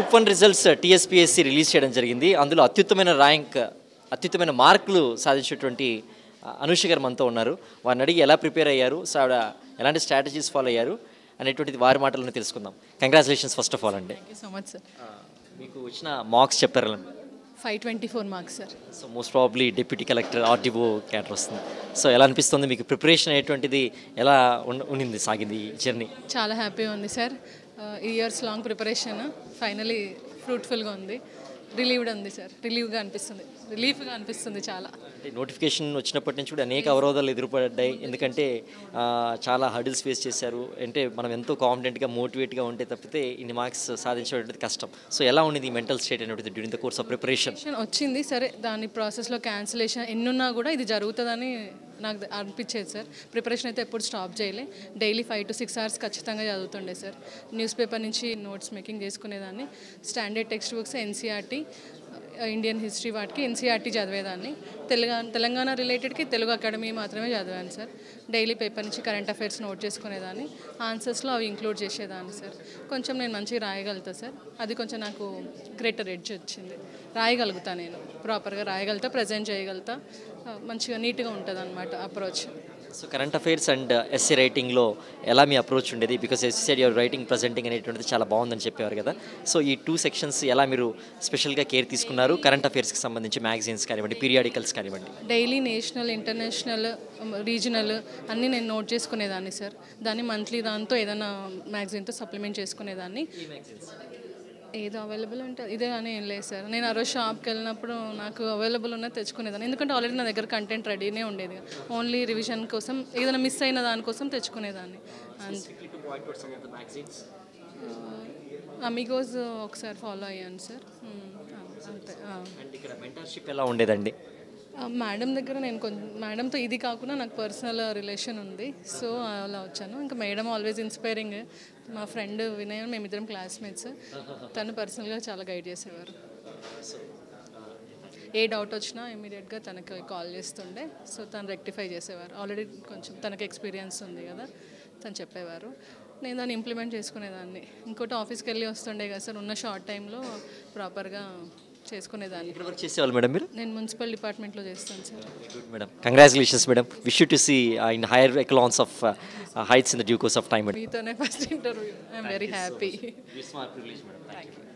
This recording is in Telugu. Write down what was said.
గ్రూప్ 1 రిజల్ట్స్ టీఎస్పీఎస్సీ రిలీజ్ చేయడం జరిగింది. అందులో అత్యుత్తమైన మార్కులు సాధించినటువంటి అనూష గారు మనతో ఉన్నారు. వారిని అడిగి ఎలా ప్రిపేర్ అయ్యారు, సో ఆవిడ ఎలాంటి స్ట్రాటజీస్ ఫాలో అయ్యారు అనేటువంటిది వారి మాటలను తెలుసుకుందాం. కంగ్రాచులేషన్స్ ఫస్ట్ ఆఫ్ ఆల్ అండి. Thank you so much sir. మీకు వచ్చిన మార్క్స్ చెప్తారా? 524 marks sir. So most probably deputy collector RDO cadre వస్తుంది. సో ఎలా అనిపిస్తుంది మీకు? ప్రిపరేషన్ అనేటువంటిది ఎలా ఉండింది, సాగింది ఈ జర్నీ? చాలా హ్యాపీగా ఉంది sir. Years long preparation finally ఫ్రూట్ఫుల్గా ఉంది. రిలీఫ్గా అనిపిస్తుంది చాలా. అంటే నోటిఫికేషన్ వచ్చినప్పటి నుంచి కూడా అనేక అవరోధాలు ఎదురుపడ్డాయి. ఎందుకంటే చాలా హర్డిల్స్ ఫేస్ చేశారు. అంటే మనం ఎంతో కాన్ఫిడెంట్గా మోటివేట్గా ఉంటే తప్పితే ఇన్ని మార్క్స్ సాధించడం కష్టం. సో ఎలా ఉండేది మెంటల్ స్టేట్ అనేది during the course of preparation? వచ్చింది సరే, దాని ప్రాసెస్లో క్యాన్సిలేషన్ ఎన్నున్నా కూడా ఇది జరుగుతుందని నాకు అనిపించేది సార్. ప్రిపరేషన్ అయితే ఎప్పుడు స్టాప్ చేయలే. డైలీ 5 to 6 hours ఖచ్చితంగా చదువుతుండే సార్. న్యూస్ పేపర్ నుంచి నోట్స్ మేకింగ్ చేసుకునేదాన్ని. Standard text books NCERT, Indian history వాటికి ఎన్సీఆర్టీ చదివేదాన్ని. తెలంగాణ రిలేటెడ్కి తెలుగు అకాడమీ మాత్రమే చదివాను సార్. డైలీ పేపర్ నుంచి కరెంట్ అఫైర్స్ నోట్ చేసుకునేదాన్ని. ఆన్సర్స్లో అవి ఇంక్లూడ్ చేసేదాన్ని సార్. కొంచెం నేను మంచిగా రాయగలుగుతా సార్. అది కొంచెం నాకు గ్రేటర్ ఎడ్జ్ వచ్చింది. రాయగలుగుతా, నేను ప్రాపర్గా రాయగలుగుతా, ప్రజెంట్ చేయగలుగుతా, మంచిగా నీట్గా ఉంటుంది అన్నమాట approach. So current affairs and essay రైటింగ్లో ఎలా మీ అప్రోచ్ ఉండేది? Because essay your writing presenting అనేటువంటిది చాలా బాగుందని చెప్పేవారు కదా. సో ఈ 2 సెక్షన్స్ ఎలా మీరు స్పెషల్గా కేర్ తీసుకున్నారు? కరెంట్ అఫైర్స్కి సంబంధించి మ్యాగజైన్స్ కానివ్వండి, పీరియాడికల్స్ కానివ్వండి. డైలీ నేషనల్, ఇంటర్నేషనల్, రీజనల్ అన్నీ నేను నోట్ చేసుకునేదాన్ని సార్. దాన్ని మంత్లీ దాంతో ఏదైనా మ్యాగజైన్తో సప్లిమెంట్ చేసుకునేదాన్ని. ఏదో అవైలబుల్ అంటే ఇదే అని ఏం లేదు సార్. నేను ఆ రోజు షాప్కి వెళ్ళినప్పుడు నాకు అవైలబుల్ ఉన్నది తెచ్చుకునేదాన్ని. ఎందుకంటే ఆల్రెడీ నా దగ్గర కంటెంట్ రెడీనే ఉండేది. ఓన్లీ రివిజన్ కోసం, ఏదైనా మిస్ అయిన దానికోసం తెచ్చుకునేదాన్ని అంతే. అమిగోస్ ఒకసారి ఫాలో అయ్యాను సార్, అంతే. మెంటర్షిప్ ఎలా ఉండేదండి? మేడం దగ్గర నేను మేడంతో ఇది కాకుండా నాకు పర్సనల్ రిలేషన్ ఉంది, సో అలా వచ్చాను. ఇంకా మేడం ఆల్వేస్ ఇన్స్పైరింగ్. మా ఫ్రెండ్ వినయ్, మేమిద్దరం క్లాస్మేట్స్. తను పర్సనల్గా చాలా గైడ్ చేసేవారు. ఏ డౌట్ వచ్చినా ఇమీడియట్గా తనకి కాల్ చేస్తుండే, సో తను రెక్టిఫై చేసేవారు. ఆల్రెడీ కొంచెం తనకు ఎక్స్పీరియన్స్ ఉంది కదా, తను చెప్పేవారు. నేను దాన్ని ఇంప్లిమెంట్ చేసుకునేదాన్ని. ఇంకోటి ఆఫీస్కి వెళ్ళి వస్తుండే కదా సార్, ఉన్న షార్ట్ టైంలో ప్రాపర్గా చేసుకునేదాన్ని. చేసేవాళ్ళు మేడం మీరు? నేను మున్సిపల్ డిపార్ట్మెంట్లో చేస్తాను sir. Good madam, congratulations madam. Wish you to see in higher echelons of heights in the due course of time. మీతోనే first interview. I'm very happy. It's my privilege, madam. Thank you.